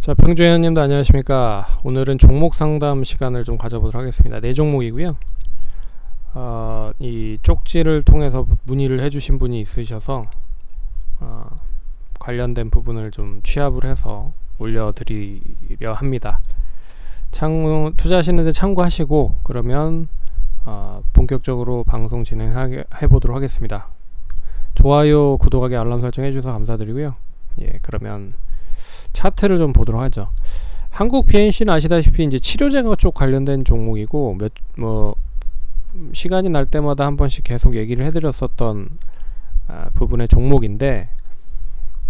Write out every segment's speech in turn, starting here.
자, 평주회원님도 안녕하십니까. 오늘은 종목 상담 시간을 좀 가져보도록 하겠습니다. 네 종목이고요. 이 쪽지를 통해서 문의를 해주신 분이 있으셔서 관련된 부분을 좀 취합을 해서 올려드리려 합니다. 투자하시는데 참고하시고 그러면 본격적으로 방송 진행해 보도록 하겠습니다. 좋아요, 구독하기, 알람 설정 해주셔서 감사드리고요. 예, 그러면 차트를 좀 보도록 하죠. 한국 BNC는 아시다시피 이제 치료제가 쪽 관련된 종목이고 시간이 날 때마다 한 번씩 계속 얘기를 해드렸었던 부분의 종목인데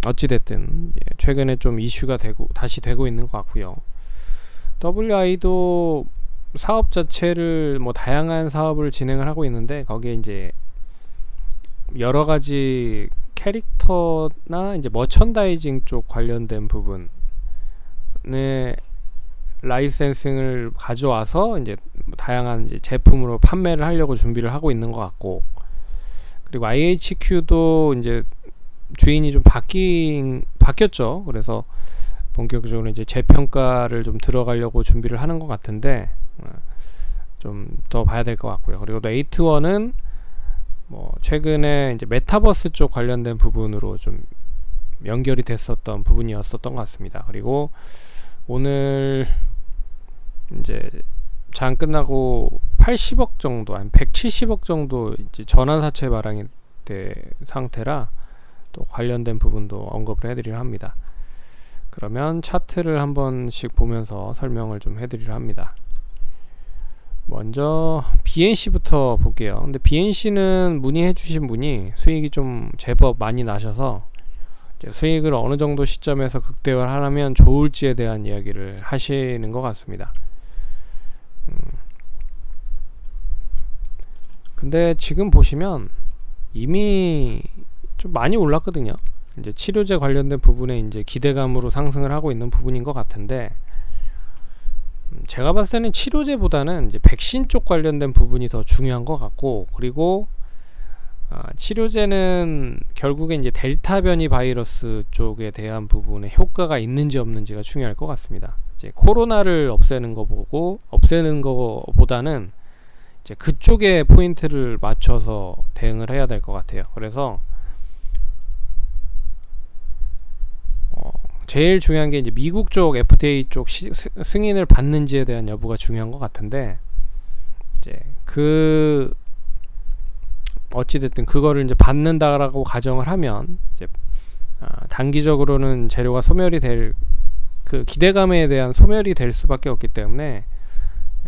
어찌됐든 최근에 좀 이슈가 다시 되고 있는 것 같고요. WI도 사업 자체를 다양한 사업을 진행을 하고 있는데 거기에 이제 여러 가지 캐릭터나 이제 머천다이징 쪽 관련된 부분의 라이센싱을 가져와서 이제 다양한 이제 제품으로 판매를 하려고 준비를 하고 있는 것 같고, 그리고 IHQ도 이제 주인이 좀 바뀌었죠. 그래서 본격적으로 이제 재평가를 좀 들어가려고 준비를 하는 것 같은데 좀 더 봐야 될 것 같고요. 그리고 또 에이트원은 최근에 이제 메타버스 쪽 관련된 부분으로 좀 연결이 됐었던 부분이었었던 것 같습니다. 그리고 오늘 이제 장 끝나고 80억 정도, 아니 170억 정도 이제 전환사채 발행이 된 상태라 또 관련된 부분도 언급을 해드리려 합니다. 그러면 차트를 한 번씩 보면서 설명을 좀 해드리려 합니다. 먼저 BNC부터 볼게요. 근데 BNC는 문의해 주신 분이 수익이 좀 제법 많이 나셔서 이제 수익을 어느 정도 시점에서 극대화를 하면 좋을지에 대한 이야기를 하시는 것 같습니다. 근데 지금 보시면 이미 좀 많이 올랐거든요. 이제 치료제 관련된 부분에 이제 기대감으로 상승을 하고 있는 부분인 것 같은데, 제가 봤을 때는 치료제보다는 이제 백신 쪽 관련된 부분이 더 중요한 것 같고, 그리고 치료제는 결국에 이제 델타 변이 바이러스 쪽에 대한 부분에 효과가 있는지 없는지가 중요할 것 같습니다. 이제 코로나를 없애는 거보다는 이제 그쪽에 포인트를 맞춰서 대응을 해야 될 것 같아요. 그래서 제일 중요한 게 이제 미국 쪽 FDA 쪽 승인을 받는지에 대한 여부가 중요한 것 같은데, 이제 어찌됐든 그거를 이제 받는다라고 가정을 하면 이제 단기적으로는 재료가 소멸이 될 그 기대감에 대한 소멸이 될 수밖에 없기 때문에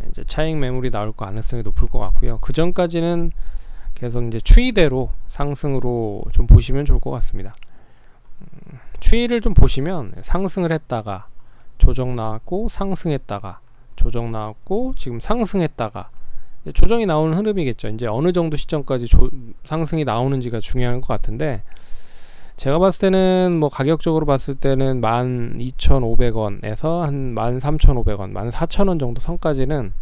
이제 차익 매물이 나올 가능성이 높을 것 같고요. 그 전까지는 계속 이제 추이대로 상승으로 좀 보시면 좋을 것 같습니다. 추이를 좀 보시면 상승을 했다가 조정 나왔고 상승했다가 조정 나왔고 지금 상승했다가 조정이 나오는 흐름이겠죠. 이제 어느 정도 시점까지 상승이 나오는지가 중요한 것 같은데, 제가 봤을 때는 가격적으로 봤을 때는 12,500원에서 한 13,500원, 14,000원 정도 선까지는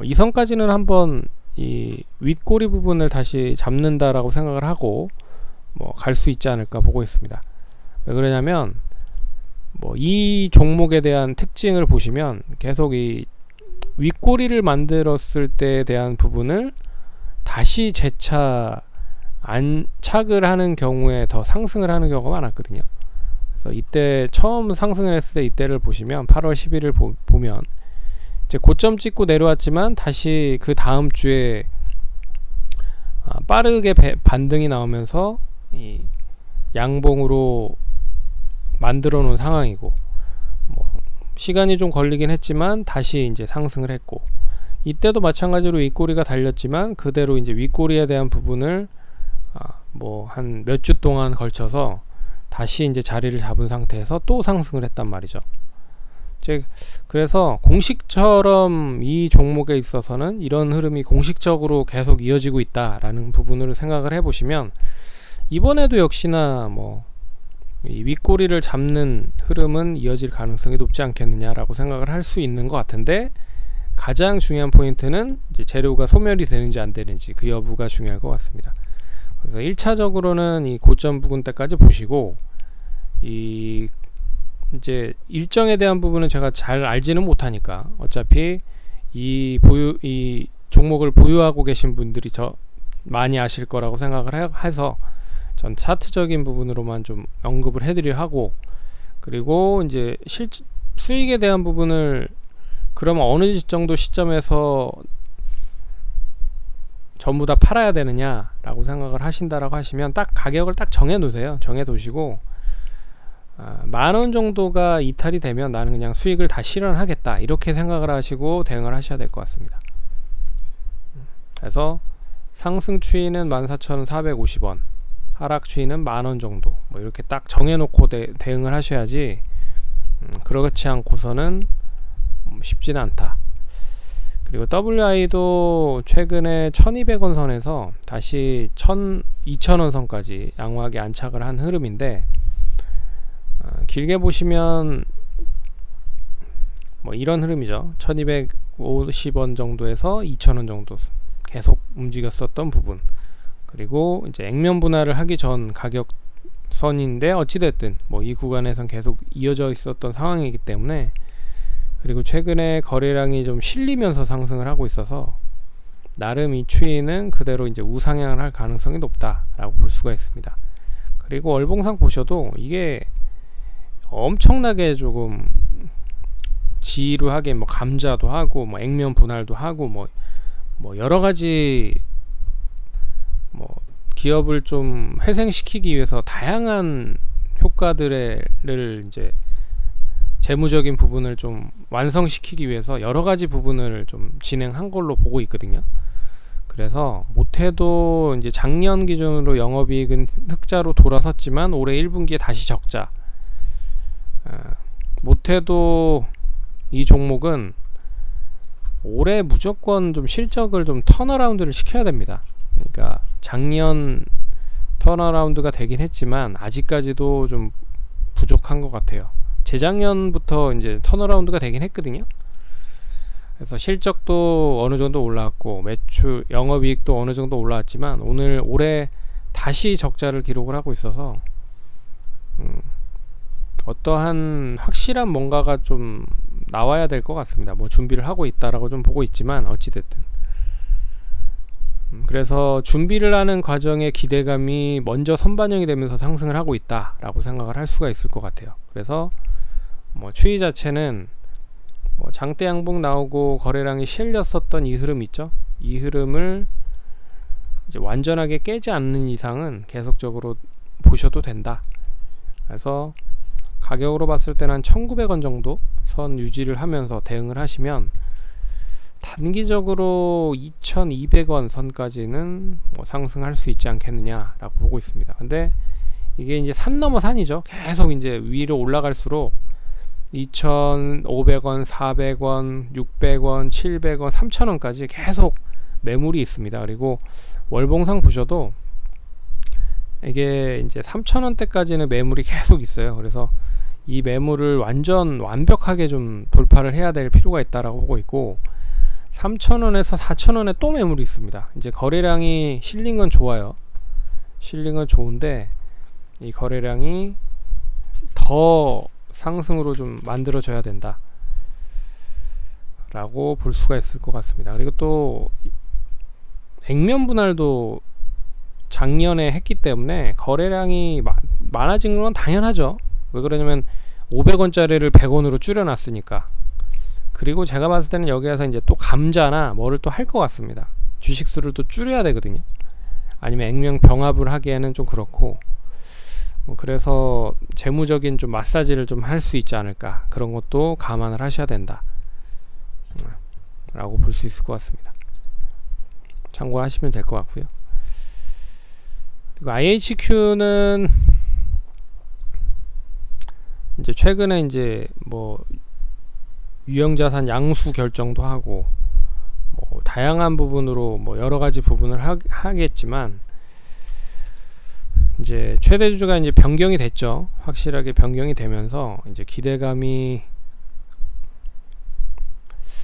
이 선까지는 한번 이 윗꼬리 부분을 다시 잡는다라고 생각을 하고 갈 수 있지 않을까 보고 있습니다. 왜 그러냐면 이 종목에 대한 특징을 보시면 계속 이 윗꼬리를 만들었을 때에 대한 부분을 다시 재차 안착을 하는 경우에 더 상승을 하는 경우가 많았거든요. 그래서 이때 처음 상승을 했을 때 이때를 보시면 8월 10일을 보면 이제 고점 찍고 내려왔지만 다시 그 다음 주에 빠르게 반등이 나오면서 이 양봉으로 만들어 놓은 상황이고, 시간이 좀 걸리긴 했지만 다시 이제 상승을 했고, 이때도 마찬가지로 윗꼬리가 달렸지만 그대로 이제 윗꼬리에 대한 부분을 한 몇 주 동안 걸쳐서 다시 이제 자리를 잡은 상태에서 또 상승을 했단 말이죠. 그래서 공식처럼 이 종목에 있어서는 이런 흐름이 공식적으로 계속 이어지고 있다라는 부분을 생각을 해보시면, 이번에도 역시나 이 윗꼬리를 잡는 흐름은 이어질 가능성이 높지 않겠느냐라고 생각을 할 수 있는 것 같은데, 가장 중요한 포인트는 이제 재료가 소멸이 되는지 안 되는지 그 여부가 중요할 것 같습니다. 그래서 1차적으로는 이 고점 부근 때까지 보시고, 이 이제 일정에 대한 부분은 제가 잘 알지는 못하니까 어차피 이 종목을 보유하고 계신 분들이 많이 아실 거라고 생각을 해서 전 차트적인 부분으로만 좀 언급을 해드리려 하고, 그리고 이제 수익에 대한 부분을 그러면 어느 정도 시점에서 전부 다 팔아야 되느냐라고 생각을 하신다라고 하시면 딱 가격을 딱 정해 놓으세요. 정해 두시고 10,000원 정도가 이탈이 되면 나는 그냥 수익을 다 실현하겠다, 이렇게 생각을 하시고 대응을 하셔야 될 것 같습니다. 그래서 상승 추이는 14,450원, 하락 추이는 10,000원 정도, 뭐 이렇게 딱 정해놓고 대응을 하셔야지 그렇지 않고서는 쉽지는 않다. 그리고 WI도 최근에 1200원 선에서 다시 2000원 선까지 양호하게 안착을 한 흐름인데, 길게 보시면 뭐 이런 흐름이죠. 1250원 정도에서 2000원 정도 계속 움직였었던 부분, 그리고 이제 액면 분할을 하기 전 가격선인데 어찌됐든 뭐 이 구간에선 계속 이어져 있었던 상황이기 때문에, 그리고 최근에 거래량이 좀 실리면서 상승을 하고 있어서 나름 이 추이는 그대로 이제 우상향을 할 가능성이 높다라고 볼 수가 있습니다. 그리고 월봉상 보셔도 이게 엄청나게 조금 지루하게 뭐 감자도 하고 뭐 액면 분할도 하고 뭐 여러 가지 뭐 기업을 좀 회생시키기 위해서 다양한 효과들을 이제 재무적인 부분을 좀 완성시키기 위해서 여러 가지 부분을 좀 진행한 걸로 보고 있거든요. 그래서 못해도 이제 작년 기준으로 영업이익은 흑자로 돌아섰지만 올해 1분기에 다시 적자. 못해도 이 종목은 올해 무조건 좀 실적을 좀 턴어라운드를 시켜야 됩니다. 그러니까 작년 턴어라운드가 되긴 했지만 아직까지도 좀 부족한 것 같아요. 재작년부터 이제 턴어라운드가 되긴 했거든요. 그래서 실적도 어느 정도 올라왔고 매출, 영업이익도 어느 정도 올라왔지만 올해 다시 적자를 기록을 하고 있어서 어떠한 확실한 뭔가가 좀 나와야 될 것 같습니다. 뭐 준비를 하고 있다라고 좀 보고 있지만 어찌됐든 그래서 준비를 하는 과정에 기대감이 먼저 선반영이 되면서 상승을 하고 있다라고 생각을 할 수가 있을 것 같아요. 그래서 뭐 추이 자체는 뭐 장대 양봉 나오고 거래량이 실렸었던 이 흐름 있죠. 이 흐름을 이제 완전하게 깨지 않는 이상은 계속적으로 보셔도 된다. 그래서 가격으로 봤을 때는 한 1900원 정도 선 유지를 하면서 대응을 하시면 단기적으로 2200원 선까지는 뭐 상승할 수 있지 않겠느냐라고 보고 있습니다. 근데 이게 이제 산 넘어 산이죠. 계속 이제 위로 올라갈수록 2500원, 400원, 600원, 700원, 3000원까지 계속 매물이 있습니다. 그리고 월봉상 보셔도 이게 이제 3000원대까지는 매물이 계속 있어요. 그래서 이 매물을 완벽하게 좀 돌파를 해야 될 필요가 있다라고 보고 있고, 3000원에서 4000원에 또 매물이 있습니다. 이제 거래량이 실린 건 좋아요. 실린 건 좋은데 이 거래량이 더 상승으로 좀 만들어져야 된다 라고 볼 수가 있을 것 같습니다. 그리고 또 액면 분할도 작년에 했기 때문에 거래량이 많아진 건 당연하죠. 왜 그러냐면 500원짜리를 100원으로 줄여놨으니까. 그리고 제가 봤을 때는 여기에서 이제 또 감자나 뭐를 또 할 것 같습니다. 주식수를 또 줄여야 되거든요. 아니면 액면 병합을 하기에는 좀 그렇고, 그래서 재무적인 좀 마사지를 좀 할 수 있지 않을까, 그런 것도 감안을 하셔야 된다 라고 볼 수 있을 것 같습니다. 참고하시면 될 것 같고요. 그리고 IHQ는 이제 최근에 이제 뭐 유형자산 양수 결정도 하고 뭐 다양한 부분으로 뭐 여러 가지 부분을 하겠지만 이제 최대 주주가 이제 변경이 됐죠. 확실하게 변경이 되면서 이제 기대감이,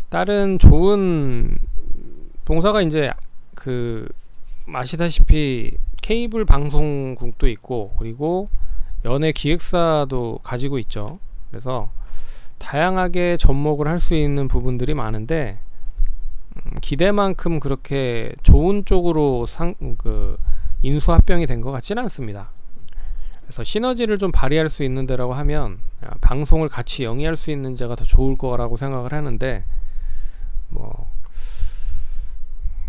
다른 좋은 동사가 이제 아시다시피 케이블 방송국도 있고, 그리고 연예 기획사도 가지고 있죠. 그래서 다양하게 접목을 할 수 있는 부분들이 많은데 기대만큼 그렇게 좋은 쪽으로 인수합병이 된 것 같지는 않습니다. 그래서 시너지를 좀 발휘할 수 있는 데라고 하면 방송을 같이 영위할 수 있는 데가 더 좋을 거라고 생각을 하는데, 뭐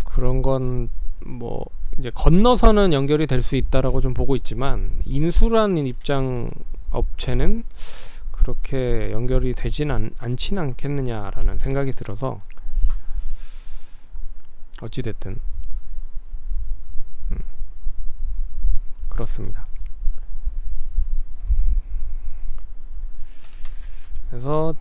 그런 건 뭐 이제 건너서는 연결이 될 수 있다라고 좀 보고 있지만, 인수라는 입장 업체는 그렇게 연결이 되진 않진 않겠느냐라는 생각이 들어서, 어찌됐든 그렇습니다. 그래서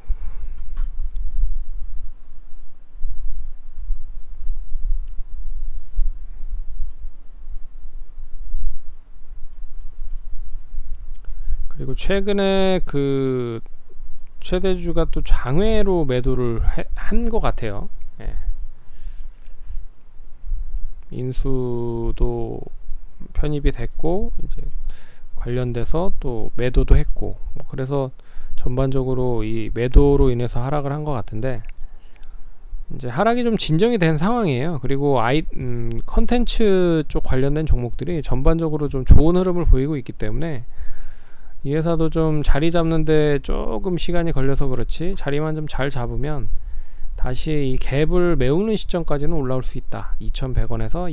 그리고 최근에 그 최대주가 또 장외로 매도를 한 것 같아요. 예. 인수도 편입이 됐고 이제 관련돼서 또 매도도 했고, 뭐 그래서 전반적으로 이 매도로 인해서 하락을 한 것 같은데, 이제 하락이 좀 진정이 된 상황이에요. 그리고 컨텐츠 쪽 관련된 종목들이 전반적으로 좀 좋은 흐름을 보이고 있기 때문에 이 회사도 좀 자리 잡는데 조금 시간이 걸려서 그렇지, 자리만 좀 잘 잡으면 다시 이 갭을 메우는 시점까지는 올라올 수 있다. 2100원에서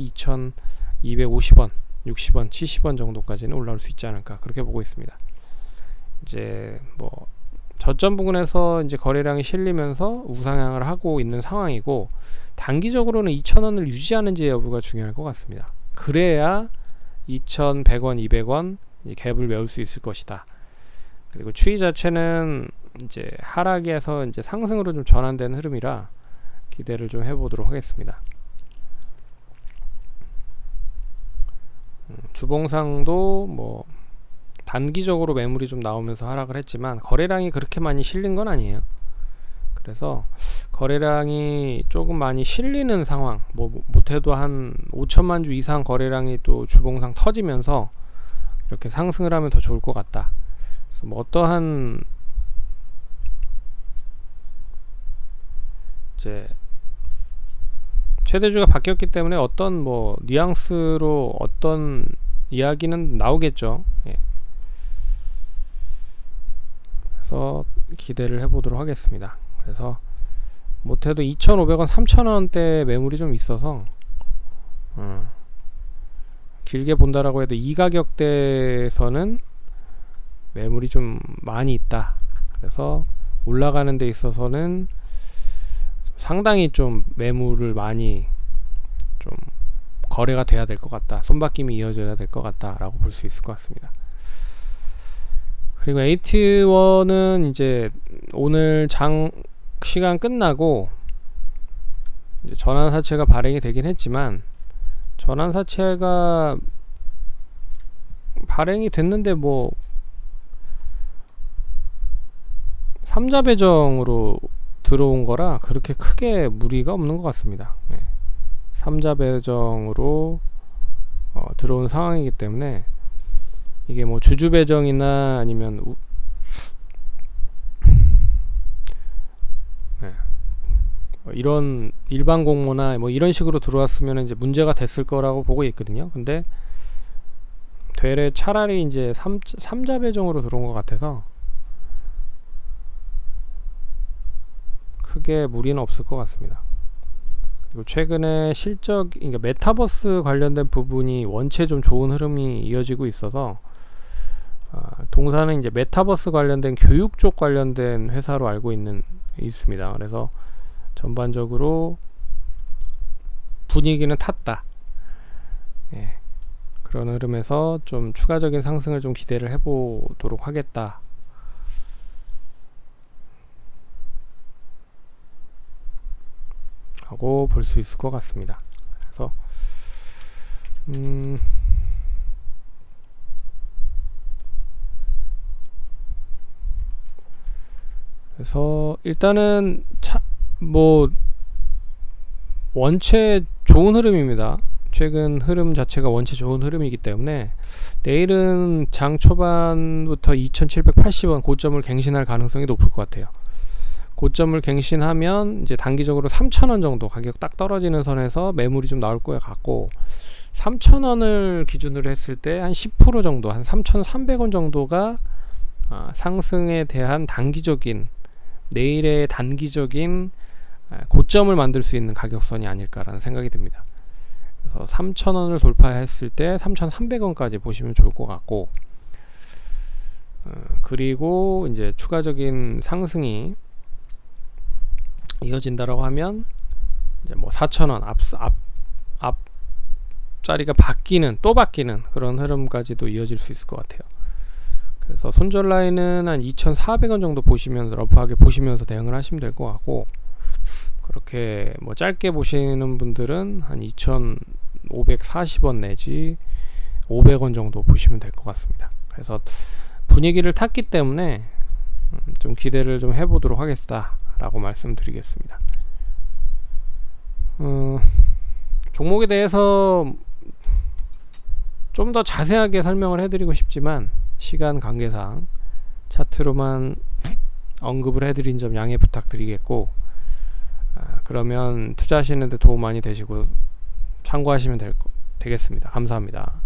2250원, 60원, 70원 정도까지는 올라올 수 있지 않을까, 그렇게 보고 있습니다. 이제 뭐 저점 부근에서 이제 거래량이 실리면서 우상향을 하고 있는 상황이고, 단기적으로는 2000원을 유지하는지 여부가 중요할 것 같습니다. 그래야 2100원, 200원 갭을 메울 수 있을 것이다. 그리고 추이 자체는 이제 하락에서 이제 상승으로 좀 전환된 흐름이라 기대를 좀 해보도록 하겠습니다. 주봉상도 뭐 단기적으로 매물이 좀 나오면서 하락을 했지만 거래량이 그렇게 많이 실린 건 아니에요. 그래서 거래량이 조금 많이 실리는 상황, 뭐 못해도 한 5천만 주 이상 거래량이 또 주봉상 터지면서 이렇게 상승을 하면 더 좋을 것 같다. 그래서 뭐 어떠한 이제 최대주가 바뀌었기 때문에 어떤 뭐 뉘앙스로 어떤 이야기는 나오겠죠. 예. 그래서 기대를 해보도록 하겠습니다. 그래서 못해도 2,500원, 3,000원대 매물이 좀 있어서 길게 본다라고 해도 이 가격대에서는 매물이 좀 많이 있다. 그래서 올라가는 데 있어서는 상당히 좀 매물을 많이 좀 거래가 돼야 될 것 같다, 손바뀜이 이어져야 될 것 같다 라고 볼 수 있을 것 같습니다. 그리고 에이티원은 이제 오늘 장 시간 끝나고 이제 전환사채가 발행이 되긴 했지만, 전환사채가 발행이 됐는데 뭐 3자 배정으로 들어온 거라 그렇게 크게 무리가 없는 것 같습니다. 네. 3자 배정으로 들어온 상황이기 때문에 이게 뭐 주주 배정이나 아니면 이런 일반 공모나 뭐 이런 식으로 들어왔으면 이제 문제가 됐을 거라고 보고 있거든요. 근데 되레 차라리 이제 3자 배정으로 들어온 것 같아서 크게 무리는 없을 것 같습니다. 그리고 최근에 그러니까 메타버스 관련된 부분이 원체 좀 좋은 흐름이 이어지고 있어서 동사는 이제 메타버스 관련된 교육 쪽 관련된 회사로 알고 있습니다. 그래서 전반적으로 분위기는 탔다. 예. 그런 흐름에서 좀 추가적인 상승을 좀 기대를 해보도록 하겠다. 하고 볼 수 있을 것 같습니다. 그래서 그래서 일단은 뭐 원체 좋은 흐름입니다. 최근 흐름 자체가 원체 좋은 흐름이기 때문에 내일은 장 초반부터 2780원 고점을 갱신할 가능성이 높을 것 같아요. 고점을 갱신하면 이제 단기적으로 3,000원 정도 가격 딱 떨어지는 선에서 매물이 좀 나올 것 같고, 3,000원을 기준으로 했을 때 한 10% 정도, 한 3,300원 정도가 상승에 대한 단기적인, 내일의 단기적인 고점을 만들 수 있는 가격선이 아닐까라는 생각이 듭니다. 그래서 3,000원을 돌파했을 때 3,300원까지 보시면 좋을 것 같고, 그리고 이제 추가적인 상승이 이어진다라고 하면 이제 뭐 4,000원 앞자리가 또 바뀌는 그런 흐름까지도 이어질 수 있을 것 같아요. 그래서 손절 라인은 한 2,400원 정도 보시면서 러프하게 보시면서 대응을 하시면 될 것 같고, 그렇게 뭐 짧게 보시는 분들은 한 2,540원 내지 500원 정도 보시면 될 것 같습니다. 그래서 분위기를 탔기 때문에 좀 기대를 좀 해보도록 하겠다라고 말씀드리겠습니다. 종목에 대해서 좀 더 자세하게 설명을 해드리고 싶지만 시간 관계상 차트로만 언급을 해드린 점 양해 부탁드리겠고, 그러면 투자하시는데 도움 많이 되시고 참고하시면 되겠습니다. 감사합니다.